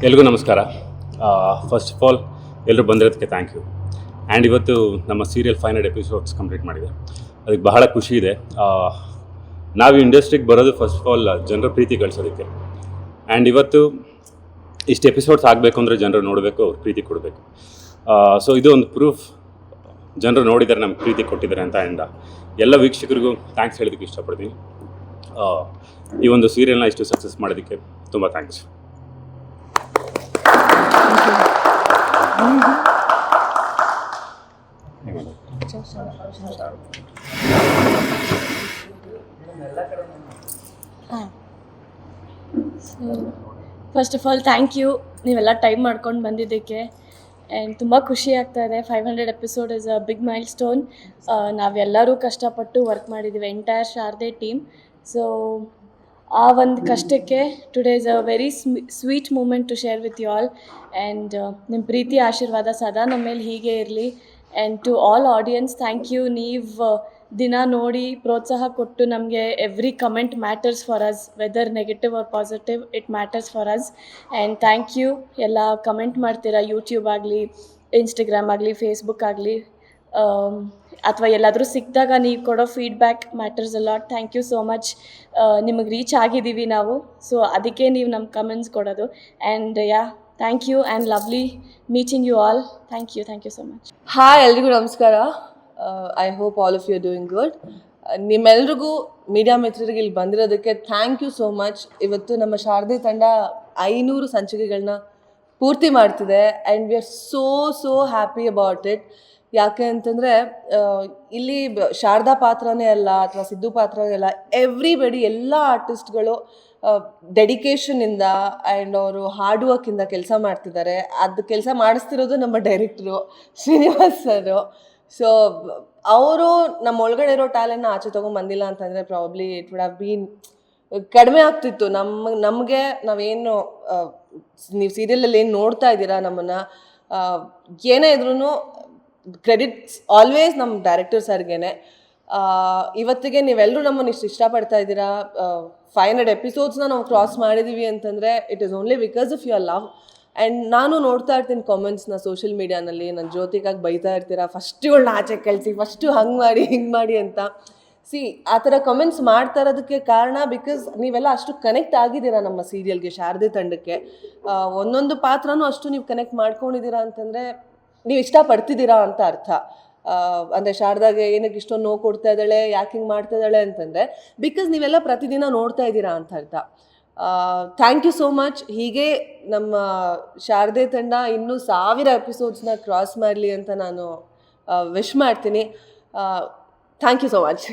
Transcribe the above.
ಎಲ್ರಿಗೂ ನಮಸ್ಕಾರ. First of all ಎಲ್ಲರೂ ಬಂದಿರೋದಕ್ಕೆ ಥ್ಯಾಂಕ್ ಯು. ಆ್ಯಂಡ್ ಇವತ್ತು ನಮ್ಮ ಸೀರಿಯಲ್ 500 ಎಪಿಸೋಡ್ಸ್ ಕಂಪ್ಲೀಟ್ ಮಾಡಿದೆ. ಅದಕ್ಕೆ ಬಹಳ ಖುಷಿ ಇದೆ. ನಾವು ಇಂಡಸ್ಟ್ರಿಗೆ ಬರೋದು ಫಸ್ಟ್ ಆಫ್ ಆಲ್ ಜನರ ಪ್ರೀತಿ ಗಳಿಸೋದಕ್ಕೆ. ಆ್ಯಂಡ್ ಇವತ್ತು ಇಷ್ಟು ಎಪಿಸೋಡ್ಸ್ ಆಗಬೇಕು ಅಂದರೆ ಜನರು ನೋಡಬೇಕು, ಅವ್ರು ಪ್ರೀತಿ ಕೊಡಬೇಕು. ಸೊ ಇದು ಒಂದು ಪ್ರೂಫ್, ಜನರು ನೋಡಿದ್ದಾರೆ, ನಮ್ಗೆ ಪ್ರೀತಿ ಕೊಟ್ಟಿದ್ದಾರೆ ಅಂತ. ಆ್ಯಂಡ್ ಎಲ್ಲ ವೀಕ್ಷಕರಿಗೂ ಥ್ಯಾಂಕ್ಸ್ ಹೇಳೋದಕ್ಕೆ ಇಷ್ಟಪಡ್ತೀನಿ. ಈ ಒಂದು ಸೀರಿಯಲ್ನ ಇಷ್ಟು ಸಕ್ಸಸ್ ಮಾಡೋದಕ್ಕೆ ತುಂಬ thanks. First of all thank you, ನೀವೆಲ್ಲ ಟೈಮ್ ಮಾಡ್ಕೊಂಡು ಬಂದಿದ್ದಕ್ಕೆ. ಆ್ಯಂಡ್ ತುಂಬ ಖುಷಿ ಆಗ್ತಾ ಇದೆ. 500 episode is a big milestone. ನಾವೆಲ್ಲರೂ ಕಷ್ಟಪಟ್ಟು ವರ್ಕ್ ಮಾಡಿದ್ದೀವಿ, ಎಂಟೈರ್ ಶಾರದೆ ಟೀಮ್. ಸೊ ಆ ಒಂದು ಕಷ್ಟಕ್ಕೆ today is a very sweet moment to share with you all. And ನಿಮ್ಮ ಪ್ರೀತಿ ಆಶೀರ್ವಾದ ಸದಾ ನಮ್ಮ ಮೇಲೆ ಹೀಗೆ ಇರಲಿ. And to all audience, thank you. ನೀವು ದಿನ ನೋಡಿ ಪ್ರೋತ್ಸಾಹ ಕೊಟ್ಟು ನಮಗೆ every comment matters for us, whether negative or positive, it matters for us. And thank you. ಎಲ್ಲ ಕಮೆಂಟ್ ಮಾಡ್ತೀರಾ, ಯೂಟ್ಯೂಬ್ ಆಗಲಿ, ಇನ್ಸ್ಟಾಗ್ರಾಮ್ ಆಗಲಿ, ಫೇಸ್ಬುಕ್ ಆಗಲಿ, ಅಥವಾ ಎಲ್ಲಾದರೂ ಸಿಕ್ಕಿದಾಗ ನೀವು ಕೊಡೋ feedback matters a lot. Thank you so much. ನಿಮಗೆ ರೀಚ್ ಆಗಿದ್ದೀವಿ ನಾವು, ಸೊ ಅದಕ್ಕೆ ನೀವು ನಮ್ಮ ಕಮೆಂಟ್ಸ್ ಕೊಡೋದು. And thank you and lovely meeting you all. Thank you so much. Hi, ಎಲ್ರಿಗೂ ನಮಸ್ಕಾರ. I hope all of you are doing good. ನಿಮ್ಮೆಲ್ರಿಗೂ ಮೀಡಿಯಾ ಮಿತ್ರರಿಗೆ ಇಲ್ಲಿ ಬಂದಿರೋದಕ್ಕೆ ಥ್ಯಾಂಕ್ ಯು ಸೋ ಮಚ್. ಇವತ್ತು ನಮ್ಮ ಶಾರದೆ ತಂಡ 500 ಸಂಚಿಕೆಗಳನ್ನ ಪೂರ್ತಿ ಮಾಡ್ತಿದೆ. And we are so happy about it. ಯಾಕೆ ಅಂತಂದರೆ ಇಲ್ಲಿ ಶಾರದಾ ಪಾತ್ರನೇ ಅಲ್ಲ ಅಥವಾ ಸಿದ್ದು ಪಾತ್ರನೇ ಅಲ್ಲ, ಎವ್ರಿಬಡಿ, ಎಲ್ಲ ಆರ್ಟಿಸ್ಟ್ಗಳು ಡೆಡಿಕೇಶನಿಂದ ಆ್ಯಂಡ್ ಅವರು ಹಾರ್ಡ್ ವರ್ಕಿಂದ ಕೆಲಸ ಮಾಡ್ತಿದ್ದಾರೆ. ಅದು ಕೆಲಸ ಮಾಡಿಸ್ತಿರೋದು ನಮ್ಮ ಡೈರೆಕ್ಟ್ರು ಶ್ರೀನಿವಾಸ್ ಸರು. ಸೊ ಅವರು ನಮ್ಮ ಒಳಗಡೆ ಇರೋ ಟ್ಯಾಲೆಂಟ್ನ ಆಚೆ ತೊಗೊಂಬಂದಿಲ್ಲ ಅಂತಂದರೆ probably it would have been ಕಡಿಮೆ ಆಗ್ತಿತ್ತು. ನಮಗೆ ನಾವೇನು ನೀವು ಸೀರಿಯಲಲ್ಲಿ ಏನು ನೋಡ್ತಾ ಇದ್ದೀರಾ, ನಮ್ಮನ್ನು ಏನೇ ಇದ್ರೂ ಕ್ರೆಡಿಟ್ಸ್ ಆಲ್ವೇಸ್ ನಮ್ಮ ಡೈರೆಕ್ಟರ್ ಸರ್ಗೇನೆ. ಇವತ್ತಿಗೆ ನೀವೆಲ್ಲರೂ ನಮ್ಮನ್ನು ಇಷ್ಟು ಇಷ್ಟಪಡ್ತಾ ಇದ್ದೀರಾ. 500 ಎಪಿಸೋಡ್ಸ್ನ ನಾವು ಕ್ರಾಸ್ ಮಾಡಿದ್ದೀವಿ ಅಂತಂದರೆ it is only because of your love. And ನಾನು ನೋಡ್ತಾ ಇರ್ತೀನಿ ಕಾಮೆಂಟ್ಸ್ನ ಸೋಷಿಯಲ್ ಮೀಡಿಯಾನಲ್ಲಿ. ನನ್ನ ಜ್ಯೋತಿಗಾಗಿ ಬೈತಾ ಇರ್ತೀರಾ, ಫಸ್ಟ್ ಇವಳನ್ನ ಆಚೆ ಕಳಿಸಿ, ಫಸ್ಟು ಹಂಗೆ ಮಾಡಿ ಹಿಂಗೆ ಮಾಡಿ ಅಂತ. ಆ ಥರ ಕಮೆಂಟ್ಸ್ ಮಾಡ್ತಾ ಇರೋದಕ್ಕೆ ಕಾರಣ ಬಿಕಾಸ್ ನೀವೆಲ್ಲ ಅಷ್ಟು ಕನೆಕ್ಟ್ ಆಗಿದ್ದೀರಾ ನಮ್ಮ ಸೀರಿಯಲ್ಗೆ, ಶಾರದೆ ತಂಡಕ್ಕೆ. ಒಂದೊಂದು ಪಾತ್ರನೂ ಅಷ್ಟು ನೀವು ಕನೆಕ್ಟ್ ಮಾಡ್ಕೊಂಡಿದ್ದೀರಾ ಅಂತಂದರೆ ನೀವು ಇಷ್ಟಪಡ್ತಿದ್ದೀರಾ ಅಂತ ಅರ್ಥ. ಅಂದರೆ ಶಾರದಾಗೆ ಏನಕ್ಕೆ ಇಷ್ಟೊಂದು ನೋವು ಕೊಡ್ತಾ ಇದ್ದಾಳೆ, ಯಾಕೆ ಹಿಂಗೆ ಮಾಡ್ತಾ ಇದ್ದಾಳೆ ಅಂತಂದರೆ ಬಿಕಾಸ್ ನೀವೆಲ್ಲ ಪ್ರತಿದಿನ ನೋಡ್ತಾ ಇದ್ದೀರಾ ಅಂತ ಅರ್ಥ. Thank you so much. ಹೀಗೆ ನಮ್ಮ ಶಾರದೆ ತಂಡ ಇನ್ನೂ 1000 ಎಪಿಸೋಡ್ಸ್ನ ಕ್ರಾಸ್ ಮಾಡಲಿ ಅಂತ ನಾನು ವಿಶ್ ಮಾಡ್ತೀನಿ. Thank you so much.